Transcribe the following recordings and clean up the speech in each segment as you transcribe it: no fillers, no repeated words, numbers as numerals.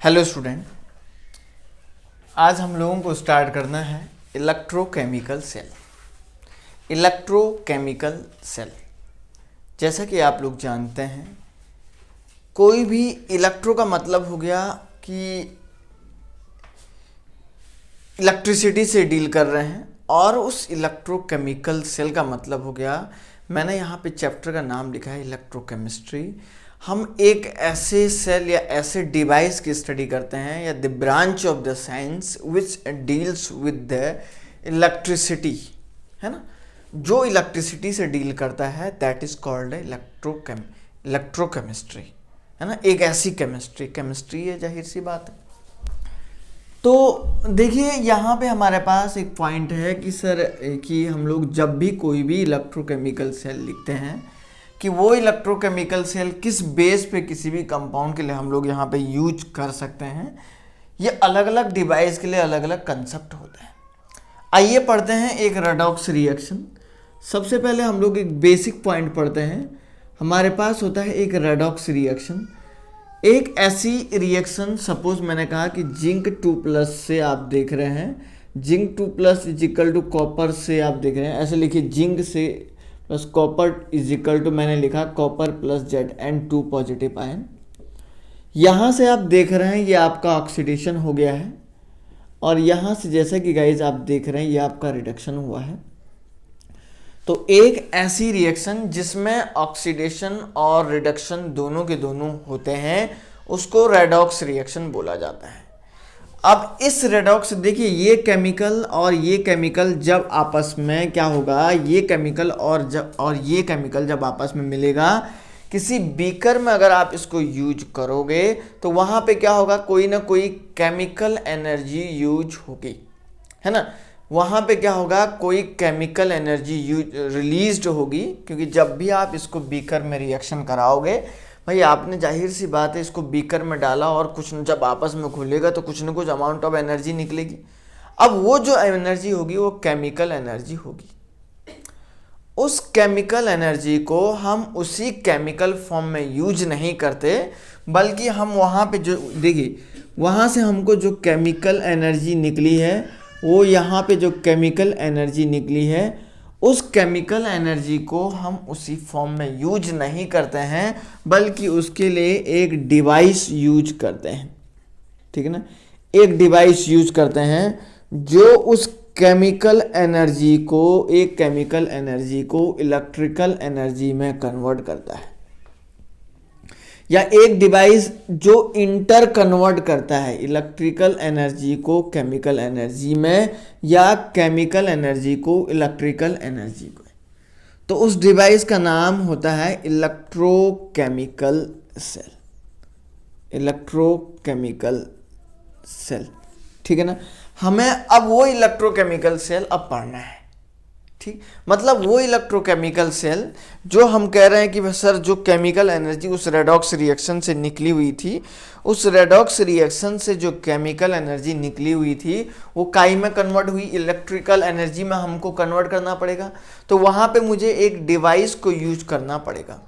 Hello student, आज हम लोगों को स्टार्ट करना है इलेक्ट्रोकेमिकल सेल। इलेक्ट्रोकेमिकल सेल, जैसा कि आप लोग जानते हैं, कोई भी इलेक्ट्रो का मतलब हो गया कि इलेक्ट्रिसिटी से डील कर रहे हैं, और उस इलेक्ट्रोकेमिकल सेल का मतलब हो गया, मैंने यहाँ पे चैप्टर का नाम लिखा है इलेक्ट्रोकेमिस्ट्री। हम एक ऐसे सेल या ऐसे डिवाइस की स्टडी करते हैं या the branch of the science which deals with the electricity, है ना, जो इलेक्ट्रिसिटी से डील करता है, दैट इज कॉल्ड इलेक्ट्रोकेमिस्ट्री, है ना। एक ऐसी केमिस्ट्री है, जाहिर सी बात है। तो देखिए यहाँ पे हमारे पास एक पॉइंट है कि सर कि हम लोग जब भी कोई भी इलेक्ट्रोकेमिकल सेल लिखते हैं कि वो इलेक्ट्रोकेमिकल सेल किस बेस पे किसी भी कंपाउंड के लिए हम लोग यहाँ पे यूज कर सकते हैं, ये अलग अलग डिवाइस के लिए अलग अलग कंसेप्ट होते हैं। आइए पढ़ते हैं एक रेडॉक्स रिएक्शन। सबसे पहले हम लोग एक बेसिक पॉइंट पढ़ते हैं। हमारे पास होता है एक रेडॉक्स रिएक्शन, एक ऐसी रिएक्शन, सपोज मैंने कहा कि जिंक 2+ से आप देख रहे हैं, zinc 2+ is equal to copper से आप देख रहे हैं, ऐसे लिखिए जिंक से plus copper is equal to, मैंने लिखा copper plus Zn2 positive ion. यहाँ से आप देख रहे हैं ये आपका ऑक्सीडेशन हो गया है, और यहाँ से जैसा कि गाइज आप देख रहे हैं ये आपका रिडक्शन हुआ है। तो एक ऐसी रिएक्शन जिसमें ऑक्सीडेशन और रिडक्शन दोनों के दोनों होते हैं, उसको रेडॉक्स रिएक्शन बोला जाता है। अब इस रेडॉक्स, देखिए ये केमिकल और ये केमिकल जब आपस में क्या होगा, ये केमिकल और ये केमिकल जब आपस में मिलेगा, किसी बीकर में अगर आप इसको यूज करोगे तो वहाँ पे क्या होगा, कोई ना कोई केमिकल एनर्जी यूज होगी, है ना। वहाँ पे क्या होगा, कोई केमिकल एनर्जी रिलीज्ड होगी, क्योंकि जब भी आप इसको बीकर में रिएक्शन कराओगे भाई, आपने जाहिर सी बात है इसको बीकर में डाला और कुछ जब आपस में घुलेगा तो कुछ ना कुछ अमाउंट ऑफ एनर्जी निकलेगी। अब वो जो एनर्जी होगी वो केमिकल एनर्जी होगी। उस केमिकल एनर्जी को हम उसी केमिकल फॉर्म में यूज नहीं करते, बल्कि हम वहाँ पे जो, देखिए वहाँ से हमको जो केमिकल एनर्जी निकली है, वो यहाँ पे जो केमिकल एनर्जी निकली है, उस केमिकल एनर्जी को हम उसी फॉर्म में यूज नहीं करते हैं, बल्कि उसके लिए एक डिवाइस यूज करते हैं, ठीक है ना। एक डिवाइस यूज करते हैं जो उस केमिकल एनर्जी को, एक केमिकल एनर्जी को इलेक्ट्रिकल एनर्जी में कन्वर्ट करता है, या एक डिवाइस जो इंटर कन्वर्ट करता है इलेक्ट्रिकल एनर्जी को केमिकल एनर्जी में, या केमिकल एनर्जी को इलेक्ट्रिकल एनर्जी को। तो उस डिवाइस का नाम होता है इलेक्ट्रोकेमिकल सेल। इलेक्ट्रोकेमिकल सेल, ठीक है ना। हमें अब वो इलेक्ट्रोकेमिकल सेल अब पढ़ना है, ठीक। मतलब वो इलेक्ट्रोकेमिकल सेल जो हम कह रहे हैं कि सर जो केमिकल एनर्जी उस रेडॉक्स रिएक्शन से निकली हुई थी, उस रेडॉक्स रिएक्शन से जो केमिकल एनर्जी निकली हुई थी वो काई में कन्वर्ट हुई, इलेक्ट्रिकल एनर्जी में हमको कन्वर्ट करना पड़ेगा। तो वहाँ पे मुझे एक डिवाइस को यूज करना पड़ेगा,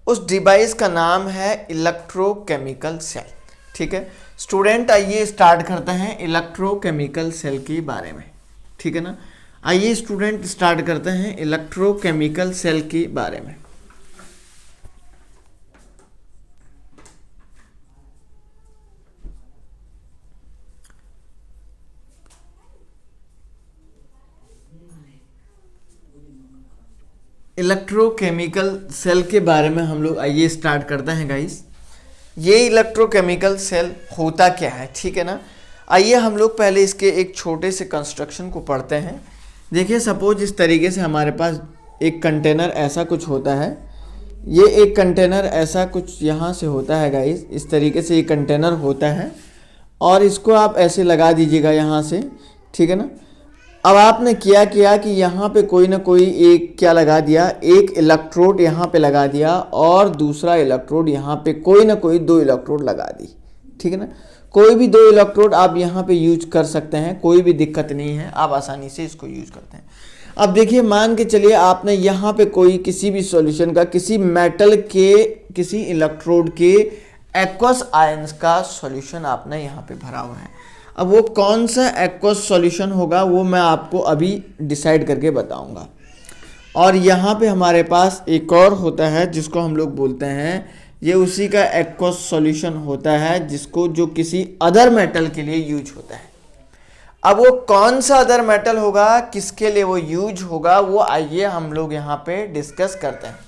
उस डिवाइस का नाम है इलेक्ट्रोकेमिकल सेल, ठीक है। स्टूडेंट आइए स्टार्ट करते हैं इलेक्ट्रोकेमिकल सेल के बारे में, ठीक है ना। आइए स्टूडेंट स्टार्ट करते हैं इलेक्ट्रोकेमिकल सेल के बारे में। इलेक्ट्रोकेमिकल सेल के बारे में हम लोग आइए स्टार्ट करते हैं गाइस। ये इलेक्ट्रोकेमिकल सेल होता क्या है, ठीक है ना। आइए हम लोग पहले इसके एक छोटे से कंस्ट्रक्शन को पढ़ते हैं। देखिए सपोज इस तरीके से हमारे पास एक कंटेनर ऐसा कुछ होता है, ये एक कंटेनर ऐसा कुछ यहाँ से होता है गाइस, इस तरीके से ये कंटेनर होता है, और इसको आप ऐसे लगा दीजिएगा यहाँ से, ठीक है ना। अब आपने क्या किया कि यहाँ पे कोई ना कोई एक क्या लगा दिया, एक इलेक्ट्रोड यहाँ पे लगा दिया, और दूसरा इलेक्ट्रोड यहाँ पे कोई ना कोई 2 इलेक्ट्रोड लगा दी, ठीक है ना। कोई भी 2 इलेक्ट्रोड आप यहाँ पे यूज कर सकते हैं, कोई भी दिक्कत नहीं है, आप आसानी से इसको यूज करते हैं। अब देखिए मान के चलिए आपने यहाँ पे कोई किसी भी सॉल्यूशन का, किसी मेटल के किसी इलेक्ट्रोड के एक्वस आयंस का सॉल्यूशन आपने यहाँ पे भरा हुआ है। अब वो कौन सा एक्वस सॉल्यूशन होगा वो मैं आपको अभी डिसाइड करके बताऊंगा। और यहाँ पे हमारे पास एक और होता है जिसको हम लोग बोलते हैं, ये उसी का एक्वस सॉल्यूशन होता है जिसको जो किसी अदर मेटल के लिए यूज होता है। अब वो कौन सा अदर मेटल होगा, किसके लिए वो यूज होगा, वो आइए हम लोग यहाँ पे डिस्कस करते हैं।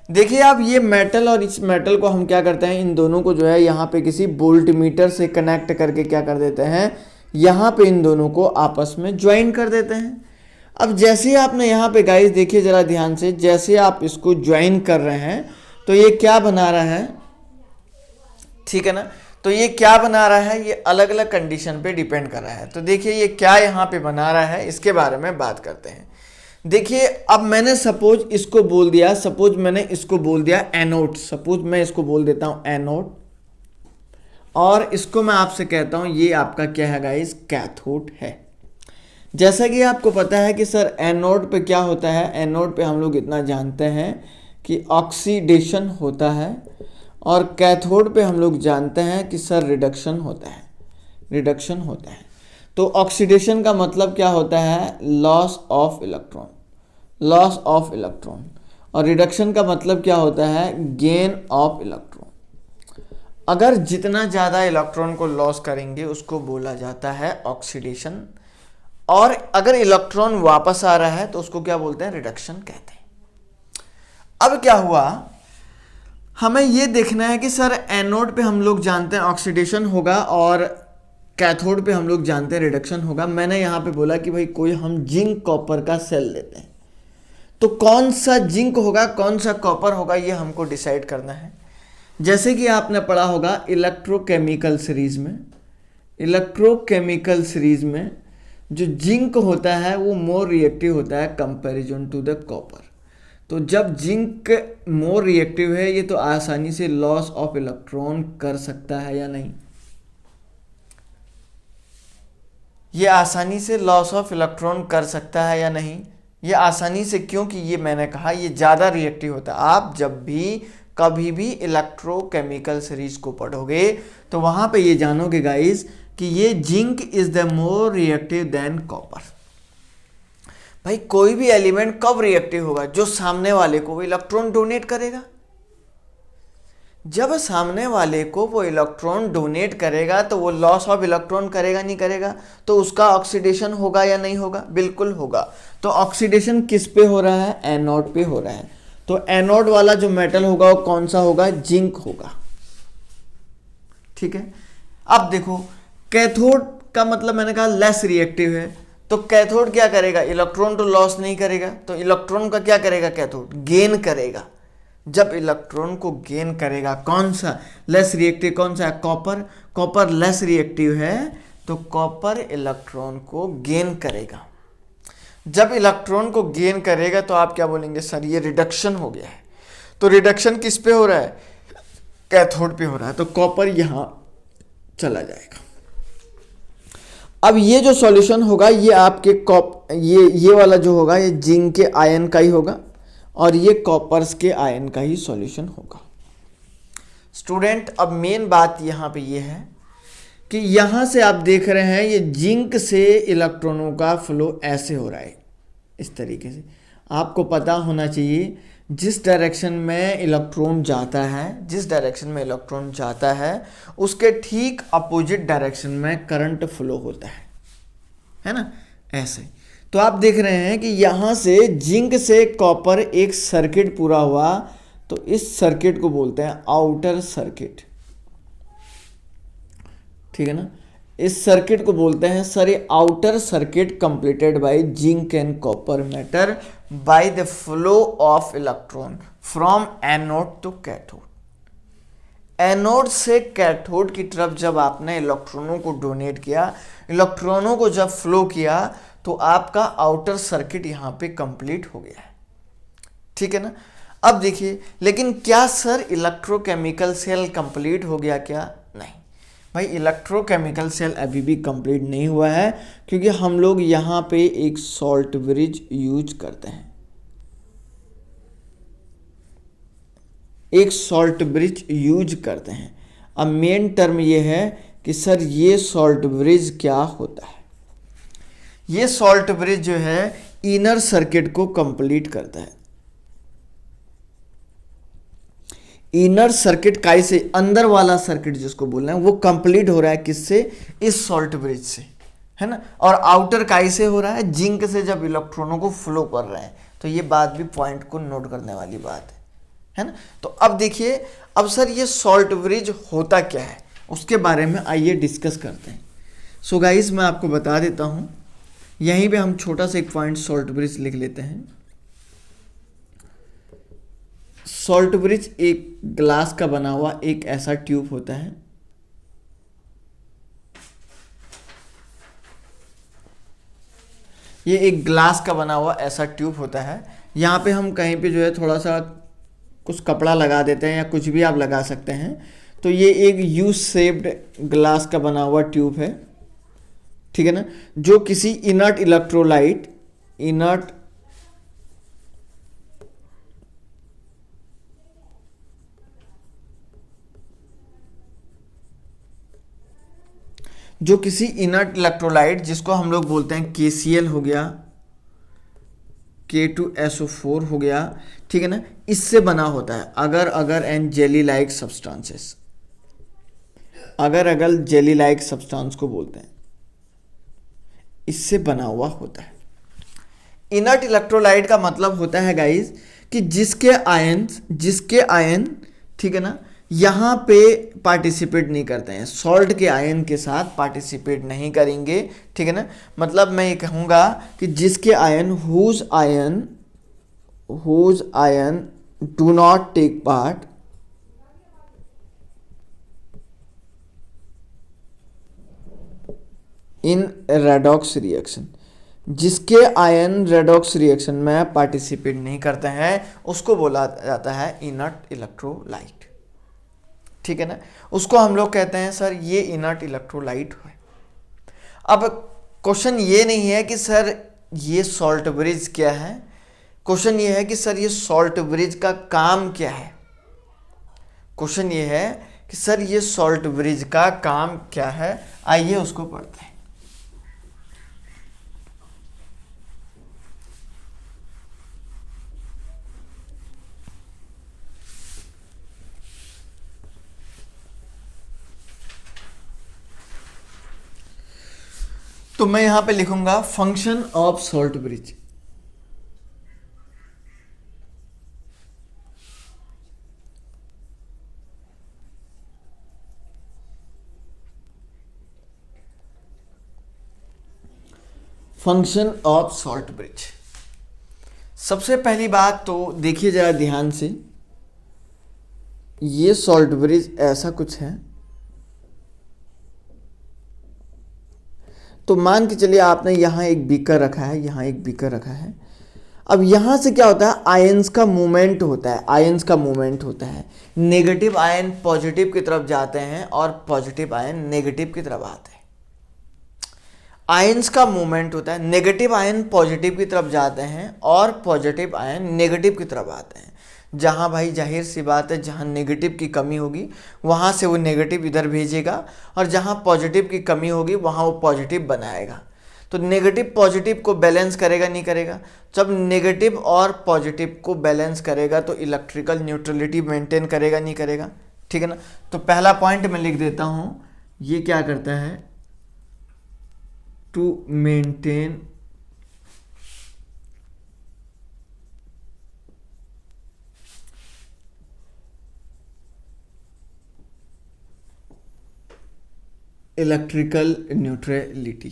देखिए अब ये मेटल और इस मेटल को हम क्या करते हैं, इन दोनों को जो है यहाँ पे किसी वोल्ट मीटर से कनेक्ट करके क्या कर देते हैं, यहाँ पे इन दोनों को आपस में ज्वाइन कर देते हैं। अब जैसे आपने यहाँ पे गाइस देखिए जरा ध्यान से, जैसे आप इसको ज्वाइन कर रहे हैं तो ये क्या बना रहा है, ठीक है ना। तो ये क्या बना रहा है, ये अलग अलग कंडीशन पे डिपेंड कर रहा है। तो देखिए ये क्या यहाँ पे बना रहा है, इसके बारे में बात करते हैं। देखिए अब मैंने सपोज इसको बोल दिया, सपोज मैंने इसको बोल दिया एनोड, सपोज मैं इसको बोल देता हूं एनोड, और इसको मैं आपसे कहता हूं ये आपका क्या है गाइस, कैथोड है। जैसा कि आपको पता है कि सर एनोड पे क्या होता है, एनोड पे हम लोग इतना जानते हैं कि ऑक्सीडेशन होता है, और कैथोड पे हम लोग जानते हैं कि सर रिडक्शन होता है, रिडक्शन होता है। तो ऑक्सीडेशन का मतलब क्या होता है, loss of electron, loss of electron, और रिडक्शन का मतलब क्या होता है, गेन ऑफ इलेक्ट्रॉन। अगर जितना ज़्यादा इलेक्ट्रॉन को लॉस करेंगे उसको बोला जाता है ऑक्सीडेशन, और अगर इलेक्ट्रॉन वापस आ रहा है तो उसको क्या बोलते हैं, रिडक्शन कहते हैं। अब क्या हुआ, हमें ये देखना है कि सर एनोड पे हम लोग जानते हैं ऑक्सीडेशन होगा और कैथोड पे हम लोग जानते हैं रिडक्शन होगा। मैंने यहाँ पे बोला कि भाई कोई हम जिंक कॉपर का सेल लेते हैं, तो कौन सा जिंक होगा कौन सा कॉपर होगा ये हमको डिसाइड करना है। जैसे कि आपने पढ़ा होगा इलेक्ट्रोकेमिकल सीरीज में, इलेक्ट्रोकेमिकल सीरीज में जो जिंक होता है वो मोर रिएक्टिव होता है कंपैरिजन टू द कॉपर। तो जब जिंक मोर रिएक्टिव है ये तो आसानी से लॉस ऑफ इलेक्ट्रॉन कर सकता है या नहीं, ये आसानी से लॉस ऑफ इलेक्ट्रॉन कर सकता है या नहीं, ये आसानी से, क्योंकि ये मैंने कहा ये ज़्यादा रिएक्टिव होता है। आप जब भी कभी भी इलेक्ट्रोकेमिकल सीरीज को पढ़ोगे तो वहाँ पे ये जानोगे गाइस कि ये zinc is the more reactive than copper. भाई कोई भी एलिमेंट कब रिएक्टिव होगा, जो सामने वाले को वो इलेक्ट्रॉन डोनेट करेगा। जब सामने वाले को वो इलेक्ट्रॉन डोनेट करेगा तो वो लॉस ऑफ इलेक्ट्रॉन करेगा नहीं करेगा, तो उसका ऑक्सीडेशन होगा या नहीं होगा, बिल्कुल होगा। तो ऑक्सीडेशन किस पे हो रहा है, एनोड पे हो रहा है। तो एनोड वाला जो मेटल होगा वो कौन सा होगा, जिंक होगा, ठीक है। अब देखो कैथोड का मतलब मैंने कहा लेस रिएक्टिव है, तो कैथोड क्या करेगा, इलेक्ट्रॉन तो लॉस नहीं करेगा, तो इलेक्ट्रॉन का क्या करेगा, कैथोड गेन करेगा। जब इलेक्ट्रॉन को गेन करेगा, कौन सा लेस रिएक्टिव, कौन सा है, कॉपर, कॉपर लेस रिएक्टिव है तो कॉपर इलेक्ट्रॉन को गेन करेगा। जब इलेक्ट्रॉन को गेन करेगा तो आप क्या बोलेंगे, सर ये रिडक्शन हो गया है। तो रिडक्शन किस पे हो रहा है, कैथोड पे हो रहा है, तो कॉपर यहां चला जाएगा। अब ये जो सॉल्यूशन होगा ये आपके ये वाला जो होगा ये जिंक के आयन का ही होगा, और ये कॉपर्स के आयन का ही सॉल्यूशन होगा। स्टूडेंट अब मेन बात यहाँ पे ये है कि यहाँ से आप देख रहे हैं ये जिंक से इलेक्ट्रॉनों का फ्लो ऐसे हो रहा है, इस तरीके से। आपको पता होना चाहिए जिस डायरेक्शन में इलेक्ट्रॉन जाता है, जिस डायरेक्शन में इलेक्ट्रॉन जाता है उसके ठीक अपोजिट डायरेक्शन में करंट फ्लो होता है ना, ऐसे। तो आप देख रहे हैं कि यहाँ से जिंक से कॉपर एक सर्किट पूरा हुआ, तो इस सर्किट को बोलते हैं आउटर सर्किट, ठीक है ना। इस सर्किट को बोलते हैं सर ये outer circuit completed by zinc and copper metal by the flow of electron from anode to cathode. Anode से कैथोड की तरफ जब आपने इलेक्ट्रॉनों को डोनेट किया, इलेक्ट्रॉनों को जब फ्लो किया, तो आपका आउटर सर्किट यहाँ पे कंप्लीट हो गया है, ठीक है ना। अब देखिए, लेकिन क्या सर इलेक्ट्रोकेमिकल सेल कंप्लीट हो गया क्या, नहीं भाई, इलेक्ट्रोकेमिकल सेल अभी भी कंप्लीट नहीं हुआ है, क्योंकि हम लोग यहाँ पे एक सॉल्ट ब्रिज यूज करते हैं, एक सॉल्ट ब्रिज यूज करते हैं। अब मेन टर्म ये है कि सर ये सॉल्ट ब्रिज क्या होता है। ये सॉल्ट ब्रिज जो है इनर सर्किट को कंप्लीट करता है। इनर सर्किट काय से, अंदर वाला सर्किट जिसको बोल रहे हैं वो कंप्लीट हो रहा है किससे, इस सॉल्ट ब्रिज से, है ना। और आउटर काय से हो रहा है, जिंक से जब इलेक्ट्रॉनों को फ्लो कर रहे हैं। तो ये बात भी पॉइंट को नोट करने वाली बात है ना। तो अब देखिए, अब सर ये सॉल्ट ब्रिज होता क्या है उसके बारे में आइए डिस्कस करते हैं। सो गाइस मैं आपको बता देता हूं, यहीं पे हम छोटा सा एक पॉइंट सॉल्ट ब्रिज लिख लेते हैं। सॉल्ट ब्रिज एक ग्लास का बना हुआ एक ऐसा ट्यूब होता है। ये एक ग्लास का बना हुआ ऐसा ट्यूब होता है। यहाँ पे हम कहीं पे जो है थोड़ा सा कुछ कपड़ा लगा देते हैं या कुछ भी आप लगा सकते हैं। तो ये एक यू शेप्ड ग्लास का बना हुआ ट्यूब है, ठीक है ना, जो किसी इनर्ट इलेक्ट्रोलाइट, इनर्ट जो किसी इनर्ट इलेक्ट्रोलाइट जिसको हम लोग बोलते हैं KCl हो गया, K2SO4 हो गया, ठीक है ना, इससे बना होता है। अगर एंड जेली लाइक सब्सटेंसेस, अगर जेली लाइक सब्सटेंस को बोलते हैं, इससे बना हुआ होता है। इनर्ट इलेक्ट्रोलाइट का मतलब होता है गाइस कि जिसके आयन, ठीक है ना, यहाँ पे पार्टिसिपेट नहीं करते हैं, सॉल्ट के आयन के साथ पार्टिसिपेट नहीं करेंगे, ठीक है ना। मतलब मैं ये कहूँगा कि जिसके ion whose ion do not take part in redox reaction, जिसके आयन रेडॉक्स रिएक्शन में पार्टिसिपेट नहीं करते हैं उसको बोला जाता है इनर्ट इलेक्ट्रोलाइट, ठीक है ना। उसको हम लोग कहते हैं सर ये इनर्ट इलेक्ट्रोलाइट है। अब क्वेश्चन ये नहीं है कि सर ये सॉल्ट ब्रिज क्या है, क्वेश्चन ये है कि सर ये सॉल्ट ब्रिज का काम क्या है। क्वेश्चन ये है कि सर ये सॉल्ट ब्रिज का काम क्या है, आइए उसको पढ़ते हैं। तो मैं यहां पे लिखूंगा function of salt bridge. Function of salt bridge. सबसे पहली बात तो देखिए जरा ध्यान से, ये सॉल्ट ब्रिज ऐसा कुछ है। तो मान के चलिए आपने यहां एक बीकर रखा है, यहां एक बीकर रखा है। अब यहां से क्या होता है, आयंस का मूवमेंट होता है, आयंस का मूवमेंट होता है। नेगेटिव आयन पॉजिटिव की तरफ जाते हैं और पॉजिटिव आयन नेगेटिव की तरफ आते हैं। आयंस का मूवमेंट होता है, नेगेटिव आयन पॉजिटिव की तरफ जाते हैं और पॉजिटिव आयन नेगेटिव की तरफ आते हैं। जहाँ भाई जाहिर सी बात है, जहाँ नेगेटिव की कमी होगी वहाँ से वो नेगेटिव इधर भेजेगा, और जहाँ पॉजिटिव की कमी होगी वहाँ वो पॉजिटिव बनाएगा। तो नेगेटिव पॉजिटिव को बैलेंस करेगा नहीं करेगा, जब नेगेटिव और पॉजिटिव को बैलेंस करेगा तो इलेक्ट्रिकल न्यूट्रलिटी मेंटेन करेगा नहीं करेगा, ठीक है ना। तो पहला पॉइंट मैं लिख देता हूँ, ये क्या करता है, टू मेंटेन इलेक्ट्रिकल न्यूट्रलिटी,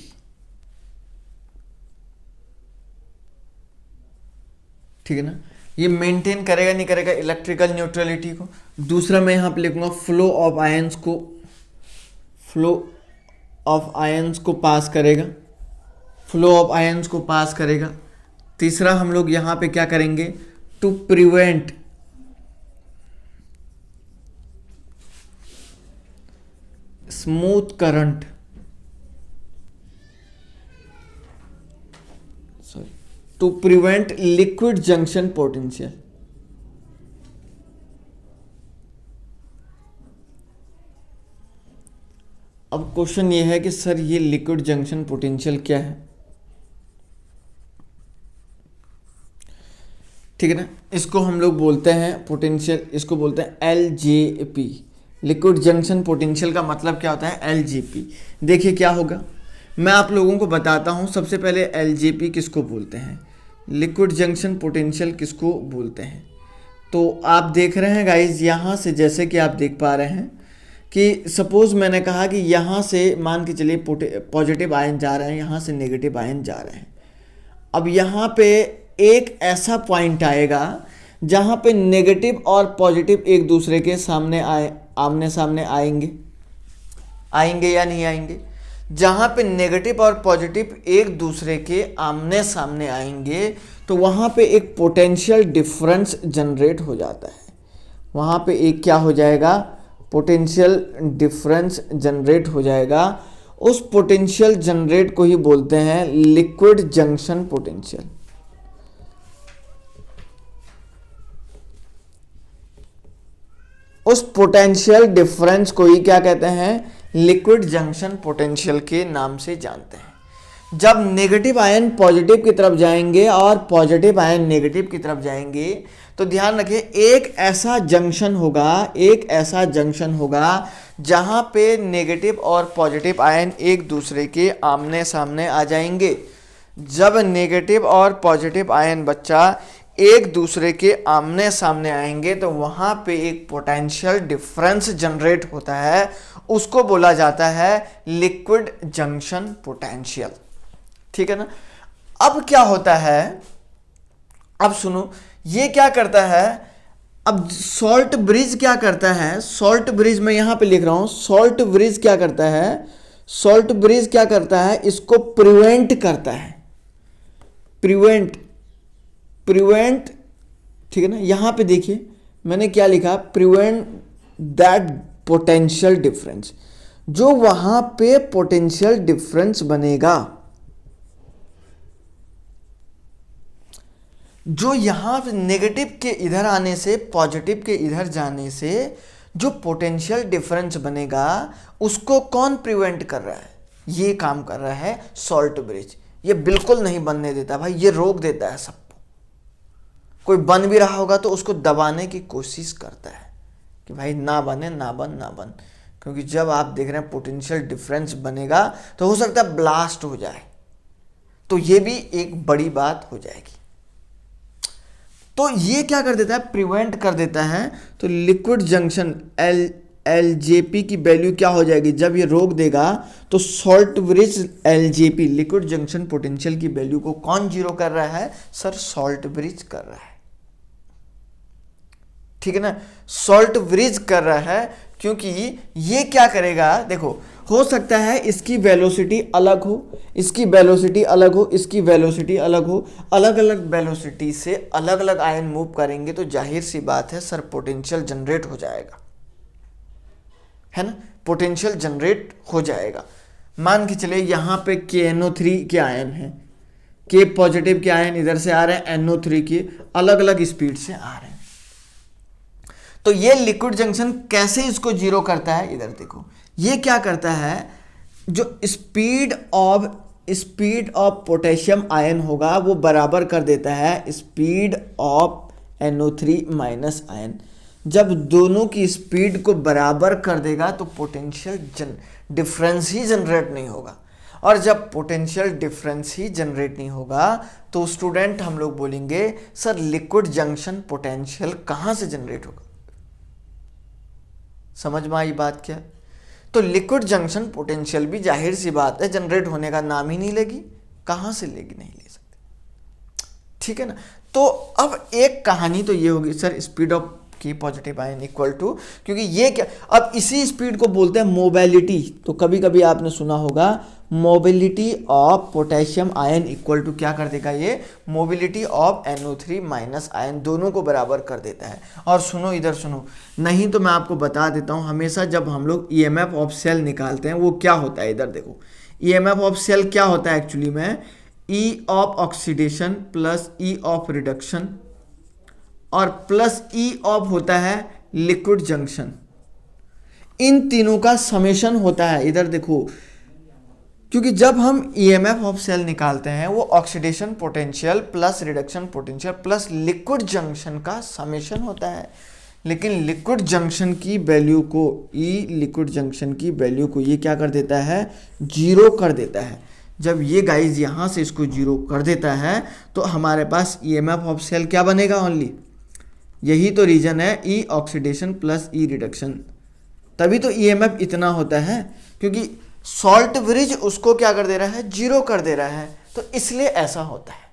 ठीक है ना। ये मेंटेन करेगा नहीं करेगा इलेक्ट्रिकल न्यूट्रलिटी को। दूसरा मैं यहां पे लिखूंगा फ्लो ऑफ आयंस को, फ्लो ऑफ आयंस को पास करेगा, फ्लो ऑफ आयंस को पास करेगा। तीसरा हम लोग यहां पे क्या करेंगे, to prevent smooth current, sorry, to prevent liquid junction potential. अब क्वेश्चन ये है कि सर ये लिक्विड जंक्शन पोटेंशियल क्या है, ठीक है ना। इसको हम लोग बोलते हैं पोटेंशियल, इसको बोलते हैं LJP। लिक्विड जंक्शन पोटेंशियल का मतलब क्या होता है, LJP। देखिए क्या होगा, मैं आप लोगों को बताता हूँ। सबसे पहले LJP किसको बोलते हैं, लिक्विड जंक्शन पोटेंशियल किसको बोलते हैं। तो आप देख रहे हैं गाइज, यहाँ से जैसे कि आप देख पा रहे हैं कि सपोज मैंने कहा कि यहाँ से मान के चलिए पॉजिटिव आयन जा रहे हैं, यहाँ से नेगेटिव आयन जा रहे हैं। अब यहाँ पे एक ऐसा पॉइंट आएगा जहाँ पे नेगेटिव और पॉजिटिव एक दूसरे के सामने आमने सामने आएंगे या नहीं आएंगे। जहाँ पे नेगेटिव और पॉजिटिव एक दूसरे के आमने सामने आएंगे तो वहाँ पे एक पोटेंशियल डिफरेंस जनरेट हो जाता है। वहाँ पे एक क्या हो जाएगा, पोटेंशियल डिफरेंस जनरेट हो जाएगा। उस पोटेंशियल जनरेट को ही बोलते हैं लिक्विड जंक्शन पोटेंशियल। उस पोटेंशियल डिफरेंस को ही क्या कहते हैं, लिक्विड जंक्शन पोटेंशियल के नाम से जानते हैं। जब नेगेटिव आयन पॉजिटिव की तरफ जाएंगे और पॉजिटिव आयन नेगेटिव की तरफ जाएंगे तो ध्यान रखिए एक ऐसा जंक्शन होगा जहां पे नेगेटिव और पॉजिटिव आयन एक दूसरे के आमने सामने आ जाएंगे। जब नेगेटिव और पॉजिटिव आयन बच्चा एक दूसरे के आमने सामने आएंगे तो वहां पे एक पोटेंशियल डिफरेंस जनरेट होता है, उसको बोला जाता है लिक्विड जंक्शन पोटेंशियल, ठीक है ना। अब क्या होता है, अब सुनो, ये क्या करता है, अब सॉल्ट ब्रिज क्या करता है, सॉल्ट ब्रिज मैं यहां पे लिख रहा हूं, सॉल्ट ब्रिज क्या करता है, सॉल्ट ब्रिज क्या करता है, इसको प्रिवेंट करता है, प्रिवेंट, ठीक है ना। यहां पे देखिए मैंने क्या लिखा, प्रिवेंट दैट पोटेंशियल डिफरेंस। जो वहां पे पोटेंशियल डिफरेंस बनेगा, जो यहां पे नेगेटिव के इधर आने से पॉजिटिव के इधर जाने से जो पोटेंशियल डिफरेंस बनेगा उसको कौन प्रिवेंट कर रहा है, ये काम कर रहा है सॉल्ट ब्रिज। ये बिल्कुल नहीं बनने देता भाई, ये रोक देता है सबको। कोई बन भी रहा होगा तो उसको दबाने की कोशिश करता है कि भाई ना बने, ना बन, क्योंकि जब आप देख रहे हैं पोटेंशियल डिफरेंस बनेगा तो हो सकता है ब्लास्ट हो जाए, तो ये भी एक बड़ी बात हो जाएगी। तो ये क्या कर देता है, प्रिवेंट कर देता है। तो लिक्विड जंक्शन LJP की वैल्यू क्या हो जाएगी, जब ये रोक देगा तो salt bridge LJP liquid junction potential की वैल्यू को कौन जीरो कर रहा है, सर सॉल्ट ब्रिज कर रहा है, ठीक है ना। सॉल्ट ब्रिज कर रहा है क्योंकि ये क्या करेगा, देखो हो सकता है इसकी वेलोसिटी अलग हो, इसकी वेलोसिटी अलग हो, इसकी वेलोसिटी अलग हो, अलग अलग वेलोसिटी से अलग अलग आयन मूव करेंगे तो जाहिर सी बात है सर पोटेंशियल जनरेट हो जाएगा, है ना, पोटेंशियल जनरेट हो जाएगा। मान के चले यहाँ पे KNO3 के आयन हैं, K पॉजिटिव के आयन इधर से आ रहे हैं, NO3 के अलग अलग स्पीड से आ रहे हैं। तो ये लिक्विड जंक्शन कैसे इसको जीरो करता है, इधर देखो ये क्या करता है, जो स्पीड ऑफ पोटेशियम आयन होगा वो बराबर कर देता है speed of NO3 minus ion. जब दोनों की स्पीड को बराबर कर देगा तो पोटेंशियल डिफरेंस ही जनरेट नहीं होगा, और जब पोटेंशियल डिफरेंस ही जनरेट नहीं होगा तो स्टूडेंट हम लोग बोलेंगे सर लिक्विड जंक्शन पोटेंशियल कहाँ से जनरेट होगा। समझ में आई बात क्या? तो लिक्विड जंक्शन पोटेंशियल भी जाहिर सी बात है जनरेट होने का नाम ही नहीं लेगी, कहाँ से लेगी, नहीं ले सकते, ठीक है ना। तो अब एक कहानी तो ये होगी sir speed of K positive ion equal to, क्योंकि ये क्या, अब इसी स्पीड को बोलते हैं मोबिलिटी। तो कभी कभी आपने सुना होगा mobility of potassium ion equal to क्या कर देगा, ये mobility of NO3 minus ion, दोनों को बराबर कर देता है। और सुनो इधर सुनो, नहीं तो मैं आपको बता देता हूँ, हमेशा जब हम लोग EMF ऑफ सेल निकालते हैं वो क्या होता है, इधर देखो EMF ऑफ सेल क्या होता है एक्चुअली में, E of oxidation plus E of reduction और प्लस E ऑफ होता है लिक्विड जंक्शन। इन तीनों का समेशन होता है। इधर देखो, क्योंकि जब हम ईएमएफ ऑफ सेल निकालते हैं वो oxidation potential plus reduction potential plus liquid junction का समेशन होता है। लेकिन लिक्विड जंक्शन की वैल्यू को, लिक्विड जंक्शन की वैल्यू को ये क्या कर देता है, जीरो कर देता है। जब ये गाइज यहाँ से इसको जीरो कर देता है तो हमारे पास ईएमएफ ऑफ सेल क्या बनेगा, ओनली। यही तो रीजन है ई ऑक्सीडेशन प्लस ई रिडक्शन। तभी तो ईएमएफ इतना होता है, क्योंकि सॉल्ट ब्रिज उसको क्या कर दे रहा है, जीरो कर दे रहा है, तो इसलिए ऐसा होता है।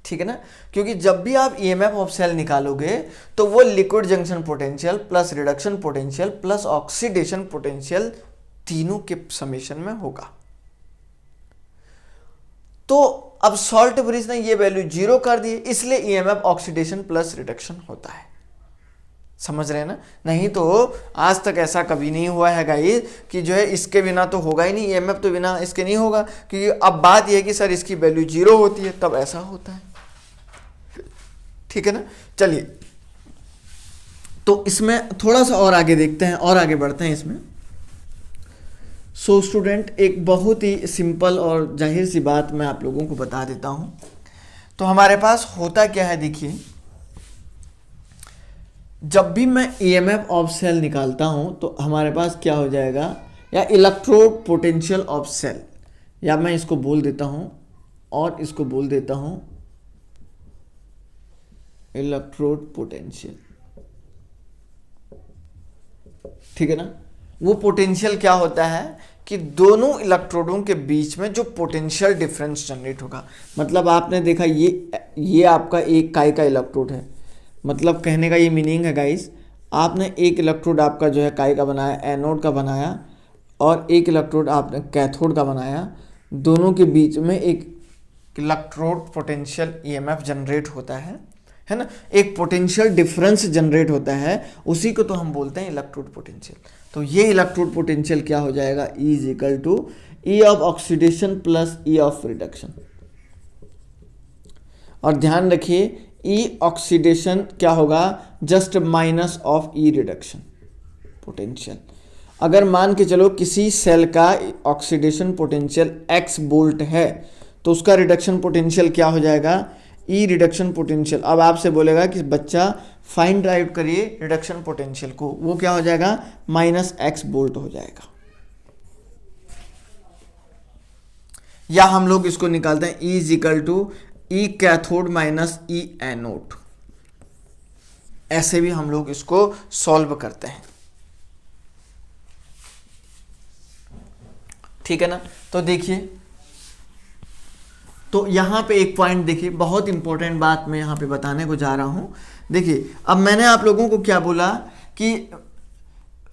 ठीक है ना, क्योंकि जब भी आप ईएमएफ ऑफ सेल निकालोगे तो वो liquid junction potential plus reduction potential plus oxidation potential तीनों के समेशन में होगा। तो अब सॉल्ट ब्रिज ने ये वैल्यू जीरो कर दी, इसलिए ईएमएफ ऑक्सीडेशन प्लस रिडक्शन होता है। समझ रहे हैं ना, नहीं तो आज तक ऐसा कभी नहीं हुआ है गाइस कि जो है इसके बिना तो होगा ही नहीं, ईएमएफ तो बिना इसके नहीं होगा। क्योंकि अब बात यह है कि सर इसकी वैल्यू जीरो होती है तब ऐसा होता है। ठीक है ना, चलिए तो इसमें थोड़ा सा और आगे देखते हैं और आगे बढ़ते हैं इसमें। सो स्टूडेंट, एक बहुत ही सिंपल और जाहिर सी बात मैं आप लोगों को बता देता हूं। तो हमारे पास होता क्या है, देखिए, जब भी मैं ईएमएफ ऑफ सेल निकालता हूं तो हमारे पास क्या हो जाएगा, या इलेक्ट्रोड पोटेंशियल ऑफ सेल, या मैं इसको बोल देता हूं और इसको बोल देता हूं इलेक्ट्रोड पोटेंशियल। ठीक है ना, वो पोटेंशियल क्या होता है कि दोनों इलेक्ट्रोडों के बीच में जो पोटेंशियल डिफरेंस जनरेट होगा। मतलब आपने देखा ये आपका एक काई का इलेक्ट्रोड है, मतलब कहने का ये मीनिंग है गाइस, आपने एक इलेक्ट्रोड आपका जो है काई का बनाया, एनोड का बनाया, और एक इलेक्ट्रोड आपने कैथोड का बनाया। दोनों के बीच में एक इलेक्ट्रोड पोटेंशियल ईएमएफ जनरेट होता है ना, एक पोटेंशियल डिफरेंस जनरेट होता है, उसी को तो हम बोलते हैं इलेक्ट्रोड पोटेंशियल। तो ये इलेक्ट्रोड पोटेंशियल क्या हो जाएगा, E is equal to E of oxidation plus E of reduction. और ध्यान रखिए, ई ऑक्सीडेशन क्या होगा, just minus of E reduction potential. अगर मान के चलो किसी सेल का ऑक्सीडेशन पोटेंशियल x वोल्ट है तो उसका रिडक्शन पोटेंशियल क्या हो जाएगा, ई रिडक्शन पोटेंशियल। अब आपसे बोलेगा कि बच्चा फाइंड आउट करिए रिडक्शन पोटेंशियल को, वो क्या हो जाएगा, -x वोल्ट हो जाएगा। या हम लोग इसको निकालते हैं E is equal to E cathode minus E anode. ऐसे भी हम लोग इसको सॉल्व करते हैं। ठीक है ना, तो देखिए, तो यहां पे एक पॉइंट देखिए, बहुत इंपॉर्टेंट बात मैं यहां पे बताने को जा रहा हूं। देखिए, अब मैंने आप लोगों को क्या बोला कि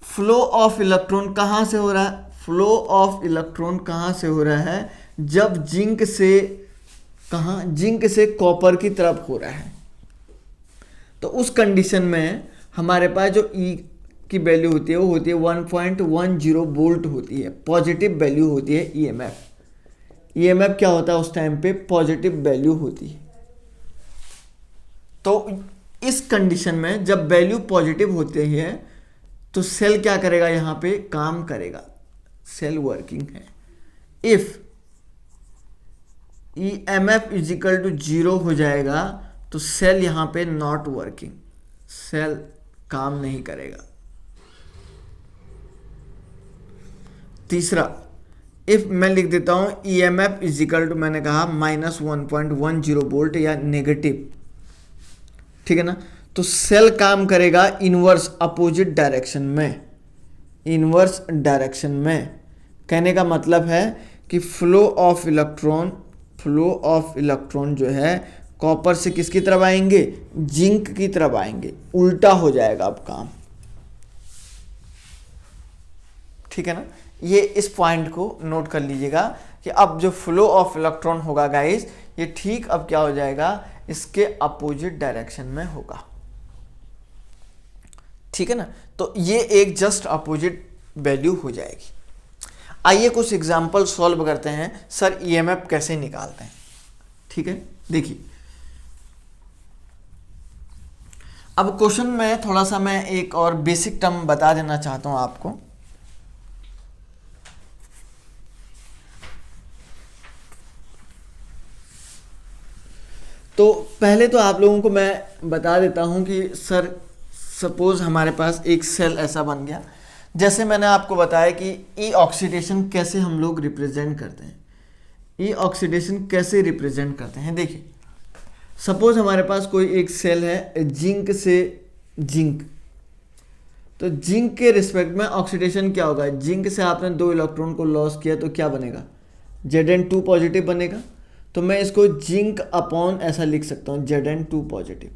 फ्लो ऑफ इलेक्ट्रॉन कहां से हो रहा है, फ्लो ऑफ इलेक्ट्रॉन कहां से हो रहा है, जब जिंक से कहां, जिंक से कॉपर की तरफ हो रहा है। तो उस कंडीशन में हमारे पास जो E की वैल्यू होती है वो होती है 1.10 वोल्ट होती है, पॉजिटिव वैल्यू होती है ईएमएफ। ईएमएफ क्या होता है उस टाइम पे, पॉजिटिव वैल्यू होती है। तो इस कंडीशन में जब वैल्यू पॉजिटिव होती है तो सेल क्या करेगा, यहां पे काम करेगा, सेल वर्किंग है। If EMF is equal to 0 हो जाएगा तो सेल यहां पे नॉट वर्किंग, सेल काम नहीं करेगा। तीसरा, इफ मैं लिख देता हूं EMF इज इक्वल टू, मैंने कहा -1.10 वोल्ट या नेगेटिव। ठीक है ना, तो सेल काम करेगा इनवर्स अपोजिट डायरेक्शन में, इनवर्स डायरेक्शन में। कहने का मतलब है कि फ्लो ऑफ इलेक्ट्रॉन जो है कॉपर से किसकी तरफ आएंगे, जिंक की तरफ आएंगे। उल्टा हो जाएगा अब काम। ठीक है ना, ये इस पॉइंट को नोट कर लीजिएगा कि अब जो फ्लो ऑफ इलेक्ट्रॉन होगा गाइस, ये ठीक अब क्या हो जाएगा, इसके अपोजिट डायरेक्शन में होगा। ठीक है ना, तो ये एक जस्ट अपोजिट वैल्यू हो जाएगी। आइए कुछ एग्जाम्पल सॉल्व करते हैं, सर ईएमएफ कैसे निकालते हैं। ठीक है, देखिए, अब क्वेश्चन में थोड़ा सा मैं एक और बेसिक टर्म बता देना चाहता हूं आपको। तो पहले तो आप लोगों को मैं बता देता हूं कि सर सपोज हमारे पास एक सेल ऐसा बन गया, जैसे मैंने आपको बताया कि ई ऑक्सीडेशन कैसे हम लोग रिप्रेजेंट करते हैं। ई ऑक्सीडेशन कैसे रिप्रेजेंट करते हैं, देखिए सपोज हमारे पास कोई एक सेल है जिंक से जिंक, तो जिंक के रिस्पेक्ट में ऑक्सीडेशन क्या होगा, जिंक से आपने 2 इलेक्ट्रॉन को लॉस किया तो क्या बनेगा, Zn2 पॉजिटिव बनेगा। तो मैं इसको जिंक अपॉन ऐसा लिख सकता हूँ Zn2 पॉजिटिव,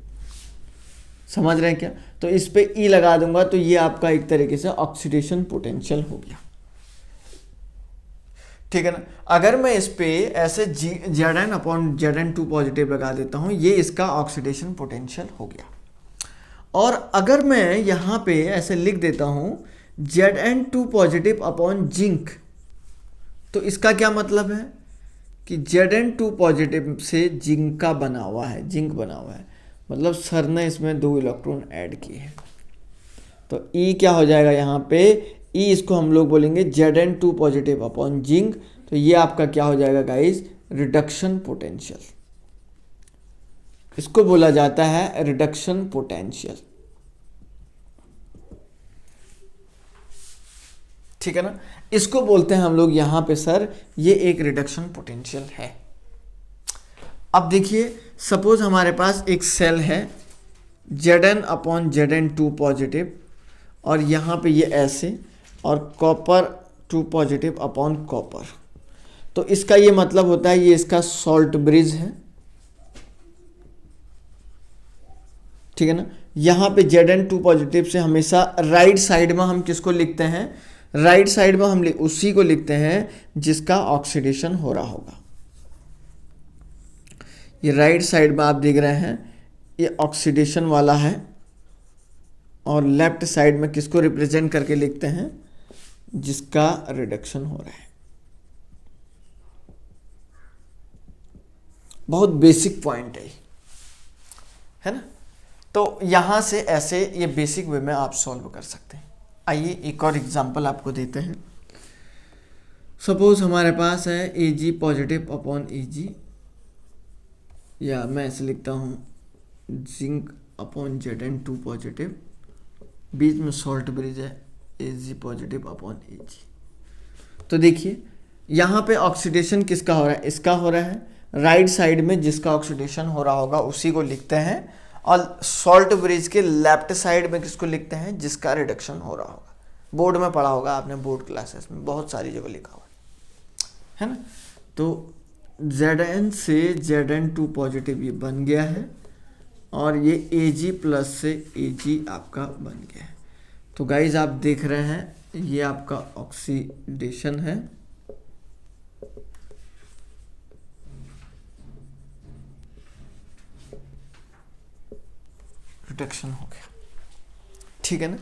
समझ रहे हैं क्या। तो इस पे ई लगा दूंगा तो ये आपका एक तरीके से ऑक्सीडेशन पोटेंशियल हो गया, ठीक है ना। अगर मैं इस पे ऐसे Zn अपॉन Zn2 पॉजिटिव लगा देता हूँ, ये इसका ऑक्सीडेशन पोटेंशियल हो गया। और अगर मैं यहाँ पे ऐसे लिख देता हूँ Zn2 पॉजिटिव अपॉन जिंक, तो इसका क्या मतलब है कि Zn2 पॉजिटिव से जिंक का बना हुआ है, जिंक बना हुआ है, मतलब सर ने इसमें 2 इलेक्ट्रॉन ऐड किए हैं। तो E क्या हो जाएगा यहाँ पे, E इसको हम लोग बोलेंगे Zn2 पॉजिटिव अपॉन जिंक। तो ये आपका क्या हो जाएगा गाइस, रिडक्शन पोटेंशियल, इसको बोला जाता है रिडक्शन पोटेंशियल, ठीक है ना। इसको बोलते हैं हम लोग यहाँ पे सर ये एक रिडक्शन पोटेंशियल है। अब देखिए सपोज हमारे पास एक सेल है Zn अपॉन Zn2 पॉजिटिव, और यहाँ पे ये ऐसे, और कॉपर 2 पॉजिटिव अपॉन कॉपर। तो इसका ये मतलब होता है ये इसका सॉल्ट ब्रिज है, ठीक है ना। यहाँ पे Zn2 पॉजिटिव से हमेशा राइट साइड में हम किसको लिखते हैं, राइट साइड में हम उसी को लिखते हैं जिसका ऑक्सीडेशन हो रहा होगा। ये राइट साइड में आप देख रहे हैं ये ऑक्सीडेशन वाला है, और लेफ्ट साइड में किसको रिप्रेजेंट करके लिखते हैं, जिसका रिडक्शन हो रहा बहुत बेसिक पॉइंट है ना। तो यहां से ऐसे ये बेसिक वे में आप सॉल्व कर सकते हैं। आइए एक और एग्जांपल आपको देते हैं। सपोज हमारे पास है Ag पॉजिटिव अपॉन Eg, या मैं ऐसे लिखता हूँ जिंक अपॉन Zn2 पॉजिटिव, बीच में सॉल्ट ब्रिज है Ag पॉजिटिव अपॉन Eg। तो देखिए यहाँ पे ऑक्सीडेशन किसका हो रहा है, इसका हो रहा है। राइट साइड में जिसका ऑक्सीडेशन हो रहा होगा उसी को लिखते हैं, और सॉल्ट ब्रिज के लेफ्ट साइड में किसको लिखते हैं, जिसका रिडक्शन हो रहा होगा। बोर्ड में पढ़ा होगा आपने, बोर्ड क्लासेस में बहुत सारी जगह लिखा हुआ है ना। तो Zn से Zn2 पॉजिटिव ये बन गया है, और ये Ag प्लस से Ag आपका बन गया है। तो गाइज आप देख रहे हैं ये आपका ऑक्सीडेशन है, रिडक्शन हो गया, ठीक है ना।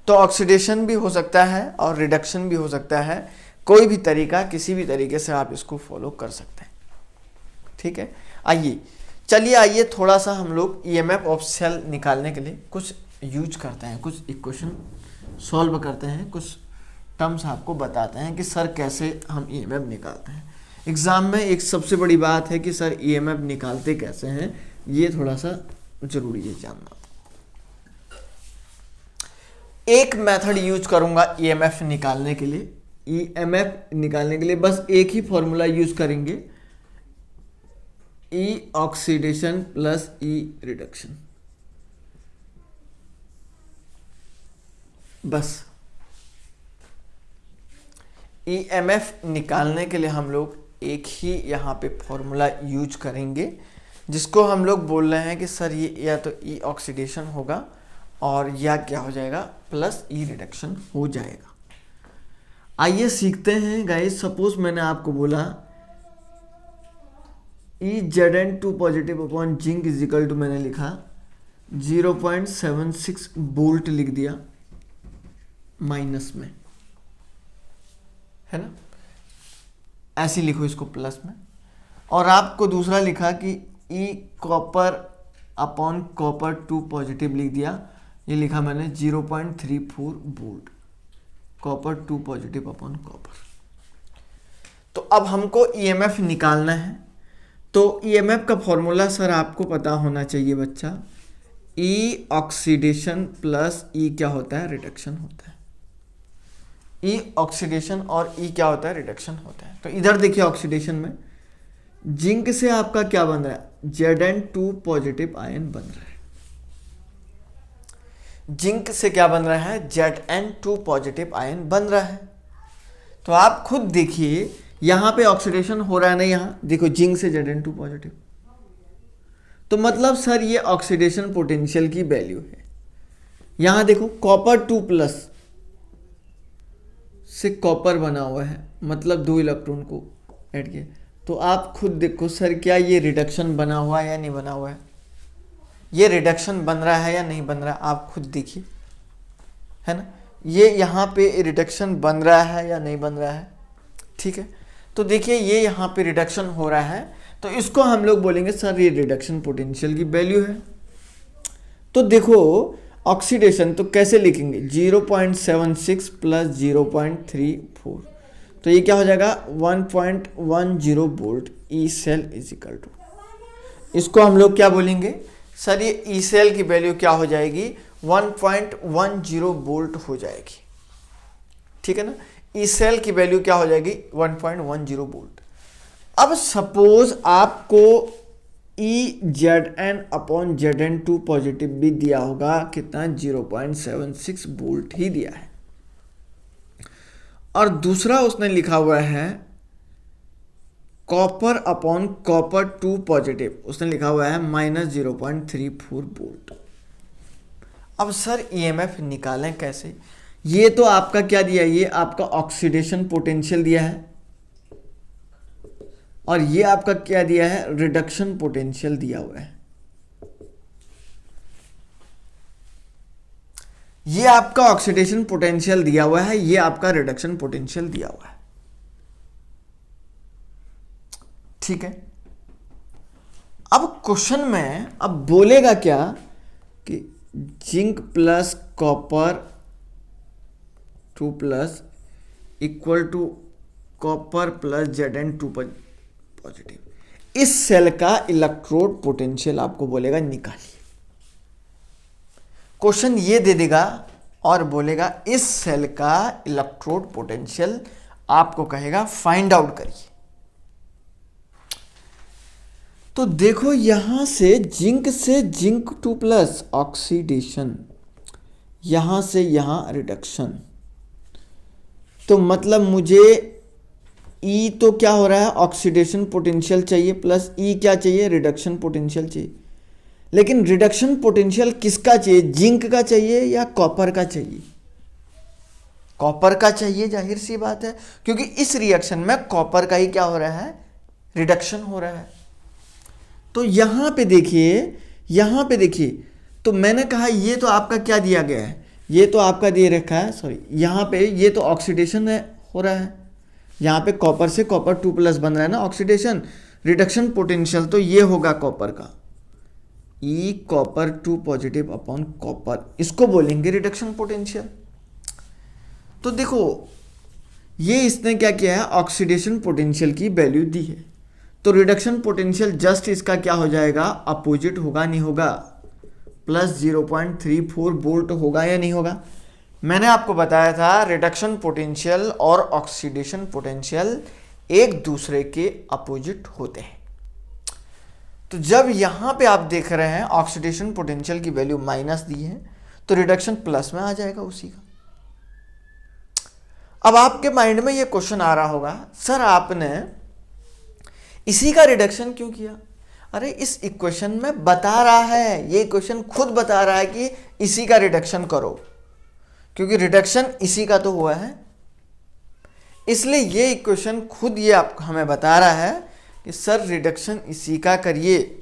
तो ऑक्सीडेशन भी हो सकता है और रिडक्शन भी हो सकता है, कोई भी तरीका, किसी भी तरीके से आप इसको फॉलो कर सकते हैं, ठीक है। आइए थोड़ा सा हम लोग ईएमएफ ऑफ सेल निकालने के लिए कुछ यूज करते हैं, कुछ इक्वेशन सॉल्व करते हैं, कुछ टर्म्स आपको बताते हैं कि सर कैसे हम ईएमएफ निकालते हैं। एग्जाम में एक सबसे बड़ी बात है कि सर ईएमएफ निकालते कैसे हैं, ये थोड़ा सा जरूरी है जानना। एक मेथड यूज करूंगा ईएमएफ निकालने के लिए। ईएमएफ निकालने के लिए बस एक ही फॉर्मूला यूज करेंगे, ई ऑक्सीडेशन प्लस ई रिडक्शन, बस। ईएमएफ निकालने के लिए हम लोग एक ही यहाँ पे फॉर्मूला यूज करेंगे, जिसको हम लोग बोल रहे हैं कि सर ये या तो ई ऑक्सीडेशन होगा और या क्या हो जाएगा, प्लस ई रिडक्शन हो जाएगा। आइए सीखते हैं गाइस। सपोज मैंने आपको बोला E Zn2 positive upon zinc is equal to, मैंने लिखा 0.76 वोल्ट लिख दिया माइनस में, है ना, ऐसे लिखो इसको प्लस में। और आपको दूसरा लिखा कि ई कॉपर अपॉन कॉपर 2 पॉजिटिव लिख दिया, ये लिखा मैंने 0.34 volt, copper 2 positive upon copper. तो अब हमको ईएमएफ निकालना है। तो ईएमएफ का फॉर्मूला सर आपको पता होना चाहिए बच्चा, ई ऑक्सीडेशन प्लस ई क्या होता है, रिडक्शन होता है। ई ऑक्सीडेशन और ई क्या होता है, रिडक्शन होता है। तो इधर देखिए ऑक्सीडेशन में जिंक से आपका क्या बन रहा है, Zn2 पॉजिटिव आयन बन रहा है। जिंक से क्या बन रहा है, Zn2 पॉजिटिव आयन बन रहा है। तो आप खुद देखिए यहां पे ऑक्सीडेशन हो रहा है ना, यहां देखो जिंक से Zn2 पॉजिटिव, तो मतलब सर ये ऑक्सीडेशन पोटेंशियल की वैल्यू है। यहां देखो कॉपर 2 प्लस से कॉपर बना हुआ है, मतलब 2 इलेक्ट्रॉन को ऐड किया। तो आप खुद देखो सर क्या ये रिडक्शन बना हुआ है या नहीं बना हुआ है, ये रिडक्शन बन रहा है या नहीं बन रहा है, आप खुद देखिए, है ना। ये यहाँ पे रिडक्शन बन रहा है या नहीं बन रहा है, ठीक है। तो देखिए ये यहाँ पे रिडक्शन हो रहा है, तो इसको हम लोग बोलेंगे सर ये रिडक्शन पोटेंशियल की वैल्यू है। तो देखो ऑक्सीडेशन तो कैसे लिखेंगे, 0.76 प्लस 0.34, तो ये क्या हो जाएगा 1.10 volt. E cell is equal to, इसको हम लोग क्या बोलेंगे सर, ये ई सेल की वैल्यू क्या हो जाएगी, 1.10 वोल्ट हो जाएगी, ठीक है ना। ई सेल की वैल्यू क्या हो जाएगी, 1.10 वोल्ट। अब सपोज आपको Zn अपॉन Zn2 पॉजिटिव भी दिया होगा, कितना 0.76 वोल्ट ही दिया है, और दूसरा उसने लिखा हुआ है कॉपर अपॉन कॉपर 2 पॉजिटिव, उसने लिखा हुआ है -0.34 वोल्ट। अब सर ईएमएफ निकालें कैसे, ये तो आपका क्या दिया है, ये आपका ऑक्सीडेशन पोटेंशियल दिया है, और ये आपका क्या दिया है, रिडक्शन पोटेंशियल दिया हुआ है। ये आपका ऑक्सीडेशन पोटेंशियल दिया हुआ है, ये आपका रिडक्शन पोटेंशियल दिया हुआ है, ठीक है। अब क्वेश्चन में अब बोलेगा क्या कि zinc plus copper 2 plus equal to copper plus Zn2 positive. इस सेल का इलेक्ट्रोड पोटेंशियल आपको बोलेगा निकालिए। क्वेश्चन ये दे देगा और बोलेगा इस सेल का इलेक्ट्रोड पोटेंशियल आपको कहेगा फाइंड आउट करिए। तो देखो यहां से जिंक 2 प्लस ऑक्सीडेशन, यहां से यहां रिडक्शन, तो मतलब मुझे ई तो क्या हो रहा है, ऑक्सीडेशन पोटेंशियल चाहिए, प्लस ई क्या चाहिए, रिडक्शन पोटेंशियल चाहिए। लेकिन रिडक्शन पोटेंशियल किसका चाहिए, जिंक का चाहिए या कॉपर का चाहिए, कॉपर का चाहिए, जाहिर सी बात है, क्योंकि इस रिएक्शन में कॉपर का ही क्या हो रहा है, रिडक्शन हो रहा है। तो यहां पे देखिए, तो मैंने कहा ये तो आपका क्या दिया गया है, ये तो आपका दे रखा है, सॉरी यहां पे ये तो ऑक्सीडेशन हो रहा है, यहाँ पे कॉपर से कॉपर 2 प्लस बन रहा है ना, ऑक्सीडेशन। रिडक्शन पोटेंशियल तो ये होगा कॉपर का, ई कॉपर 2 पॉजिटिव अपॉन कॉपर, इसको बोलेंगे रिडक्शन पोटेंशियल। तो देखो ये इसने क्या किया है, ऑक्सीडेशन पोटेंशियल की वैल्यू दी है, तो रिडक्शन पोटेंशियल जस्ट इसका क्या हो जाएगा, अपोजिट होगा नहीं होगा, प्लस 0.34 वोल्ट होगा या नहीं होगा। मैंने आपको बताया था रिडक्शन पोटेंशियल और ऑक्सीडेशन पोटेंशियल एक दूसरे के अपोजिट होते हैं। तो जब यहां पे आप देख रहे हैं ऑक्सीडेशन पोटेंशियल की वैल्यू माइनस दी है, तो रिडक्शन प्लस में आ जाएगा उसी का। अब आपके माइंड में ये क्वेश्चन आ रहा होगा, सर आपने इसी का रिडक्शन क्यों किया। अरे इस इक्वेशन में बता रहा है, ये इक्वेशन खुद बता रहा है कि इसी का रिडक्शन करो, क्योंकि रिडक्शन इसी का तो हुआ है, इसलिए ये इक्वेशन खुद ये आपको हमें बता रहा है कि सर रिडक्शन इसी का करिए,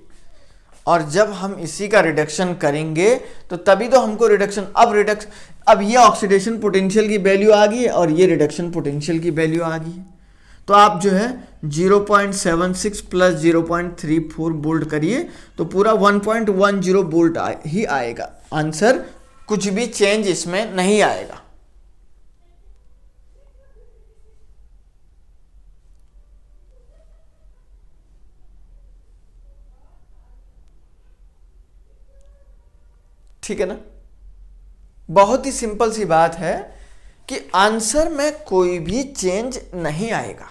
और जब हम इसी का रिडक्शन करेंगे तो तभी तो हमको रिडक्शन, अब ये ऑक्सीडेशन पोटेंशियल की वैल्यू आ गई है और ये रिडक्शन पोटेंशियल की वैल्यू आ गई है, तो आप जो है 0.76 प्लस 0.34 बोल्ट करिए तो पूरा 1.10 बोल्ट ही आएगा आंसर, कुछ भी चेंज इसमें नहीं आएगा। ठीक है ना, बहुत ही सिंपल सी बात है कि आंसर में कोई भी चेंज नहीं आएगा।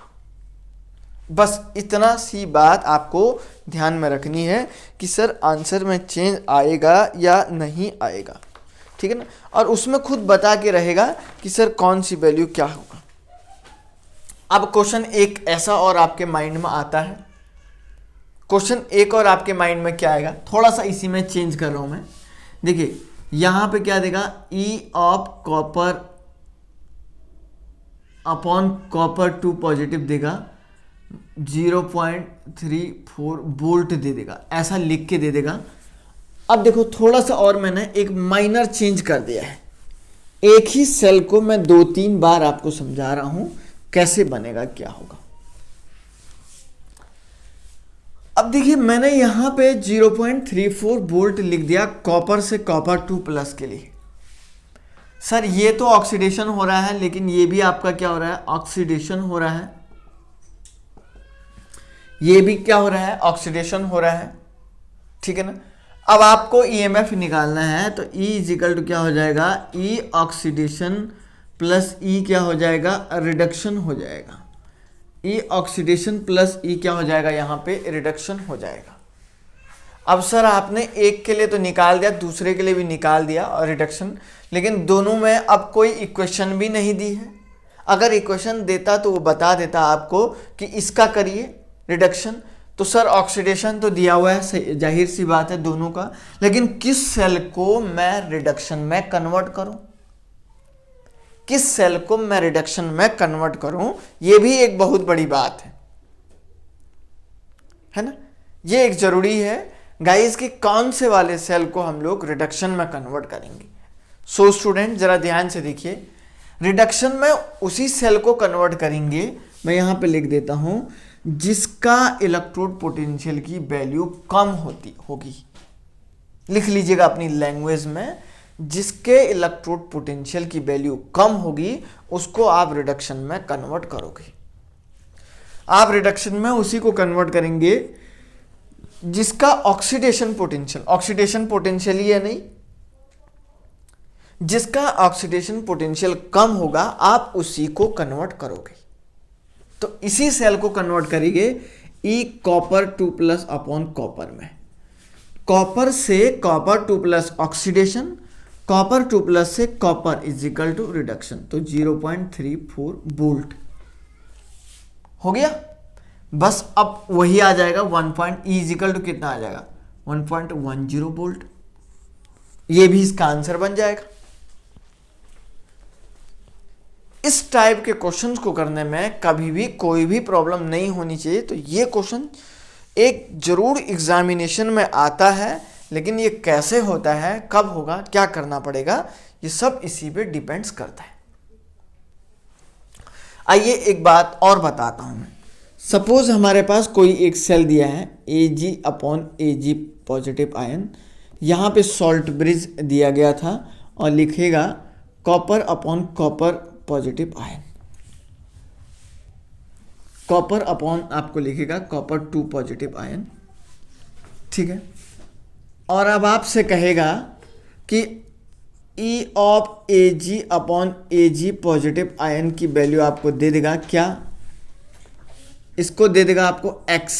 बस इतना सी बात आपको ध्यान में रखनी है कि सर आंसर में चेंज आएगा या नहीं आएगा, ठीक है ना, और उसमें खुद बता के रहेगा कि सर कौन सी वैल्यू क्या होगा। अब क्वेश्चन एक ऐसा और आपके माइंड में आता है, क्वेश्चन एक और आपके माइंड में क्या आएगा, थोड़ा सा इसी में चेंज कर रहा हूं मैं। देखिए यहां पे क्या देगा, ई of copper upon copper 2 positive देगा, 0.34 वोल्ट दे देगा, ऐसा लिख के दे देगा। अब देखो थोड़ा सा और मैंने एक माइनर चेंज कर दिया है, एक ही सेल को मैं 2-3 बार आपको समझा रहा हूं कैसे बनेगा, क्या होगा। अब देखिए मैंने यहां पे 0.34 वोल्ट लिख दिया कॉपर से कॉपर 2 प्लस के लिए। सर ये तो ऑक्सीडेशन हो रहा है, लेकिन ये भी आपका क्या हो रहा है, ऑक्सीडेशन हो रहा है, ये भी क्या हो रहा है, ऑक्सीडेशन हो रहा है, ठीक है ना। अब आपको ईएमएफ निकालना है तो E इजिकल टू क्या हो जाएगा, E ऑक्सीडेशन प्लस E क्या हो जाएगा, रिडक्शन हो जाएगा। E ऑक्सीडेशन प्लस E क्या हो जाएगा, यहाँ पे रिडक्शन हो जाएगा। अब सर आपने एक के लिए तो निकाल दिया, दूसरे के लिए भी निकाल दिया और रिडक्शन, लेकिन दोनों में अब कोई इक्वेशन भी नहीं दी है। अगर इक्वेशन देता तो वो बता देता आपको कि इसका करिए रिडक्शन, तो सर ऑक्सीडेशन तो दिया हुआ है, जाहिर सी बात है दोनों का, लेकिन किस सेल को मैं रिडक्शन में कन्वर्ट करूं, किस सेल को मैं रिडक्शन में कन्वर्ट करूं, ये भी एक बहुत बड़ी बात है ना। ये एक जरूरी है गाइस कि कौन से वाले सेल को हम लोग रिडक्शन में कन्वर्ट करेंगे। सो स्टूडेंट जरा ध्यान से देखिए, रिडक्शन में उसी सेल को कन्वर्ट करेंगे, मैं यहां पे लिख देता हूं, जिसका इलेक्ट्रोड पोटेंशियल की वैल्यू कम होगी। लिख लीजिएगा अपनी लैंग्वेज में, जिसके इलेक्ट्रोड पोटेंशियल की वैल्यू कम होगी उसको आप रिडक्शन में कन्वर्ट करोगे। आप रिडक्शन में उसी को कन्वर्ट करेंगे जिसका ऑक्सीडेशन पोटेंशियल ही है नहीं, जिसका ऑक्सीडेशन पोटेंशियल कम होगा आप उसी को कन्वर्ट करोगे। तो इसी सेल को कन्वर्ट करेंगे E copper 2 plus upon copper में, कॉपर से copper 2 plus oxidation, copper 2 plus से copper is equal to reduction, तो 0.34 वोल्ट हो गया। बस अब वही आ जाएगा 1. E इज इक्वल टू कितना आ जाएगा, 1.10 वोल्ट। ये भी इसका आंसर बन जाएगा। इस टाइप के क्वेश्चंस को करने में कभी भी कोई भी प्रॉब्लम नहीं होनी चाहिए। तो ये क्वेश्चन एक जरूर एग्जामिनेशन में आता है, लेकिन ये कैसे होता है, कब होगा, क्या करना पड़ेगा, ये सब इसी पे डिपेंड्स करता है। आइए एक बात और बताता हूं मैं। सपोज हमारे पास कोई एक सेल दिया है Ag/Ag पॉजिटिव आयन, यहाँ पे सॉल्ट ब्रिज दिया गया था और लिखेगा copper upon copper positive ion, copper upon आपको लिखेगा कॉपर 2 पॉजिटिव आयन, ठीक है। और अब आपसे कहेगा कि E of Ag/Ag positive ion की वैल्यू आपको दे देगा क्या, इसको दे देगा आपको x,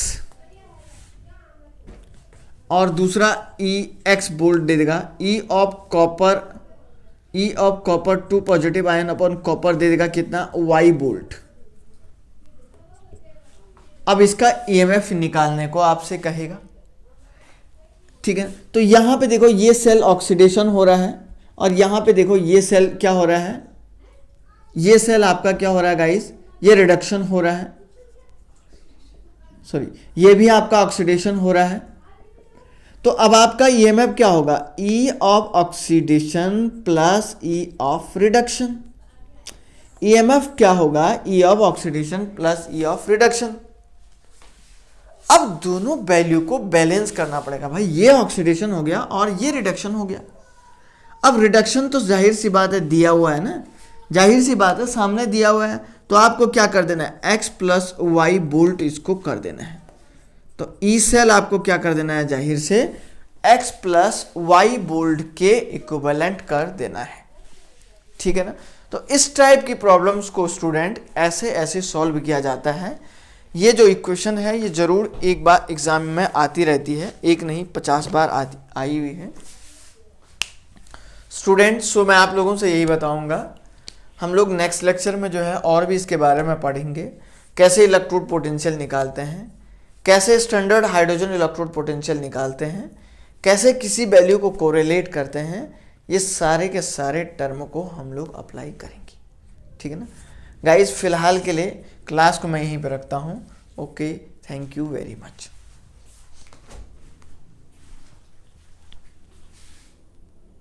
और दूसरा Ex बोल्ट दे देगा, E of copper 2 positive ion upon copper दे देगा कितना, y बोल्ट। अब इसका EMF निकालने को आपसे कहेगा, ठीक है। तो यहां पे देखो ये सेल ऑक्सीडेशन हो रहा है और यहां पे देखो ये सेल क्या हो रहा है, ये सेल आपका क्या हो रहा है गाइस, ये रिडक्शन हो रहा है, सॉरी ये भी आपका ऑक्सीडेशन हो रहा है। तो अब आपका ईएमएफ क्या होगा, ई of oxidation plus E of reduction. EMF क्या होगा, ई of oxidation plus E of reduction. अब दोनों वैल्यू को बैलेंस करना पड़ेगा भाई, ये ऑक्सीडेशन हो गया और ये रिडक्शन हो गया। अब रिडक्शन तो जाहिर सी बात है दिया हुआ है ना, जाहिर सी बात है सामने दिया हुआ है, तो आपको क्या कर देना है, x प्लस वाई बोल्ट इसको कर देना है। तो ई सेल आपको क्या कर देना है, जाहिर से x प्लस वाई बोल्ट के इक्विवेलेंट कर देना है, ठीक है ना। तो इस टाइप की प्रॉब्लम्स को स्टूडेंट ऐसे ऐसे सॉल्व किया जाता है। ये जो इक्वेशन है ये जरूर एक बार एग्जाम में आती रहती है, एक नहीं 50 बार आई हुई है स्टूडेंट्स। सो मैं आप लोगों से यही बताऊंगा, हम लोग नेक्स्ट लेक्चर में जो है और भी इसके बारे में पढ़ेंगे, कैसे इलेक्ट्रोड पोटेंशियल निकालते हैं, कैसे स्टैंडर्ड हाइड्रोजन इलेक्ट्रोड पोटेंशियल निकालते हैं, कैसे किसी वैल्यू को कोरिलेट करते हैं, ये सारे के सारे टर्म को हम लोग अप्लाई करेंगे, ठीक है ना गाइस। फिलहाल के लिए क्लास को मैं यहीं पर रखता हूँ। Okay, thank you very much.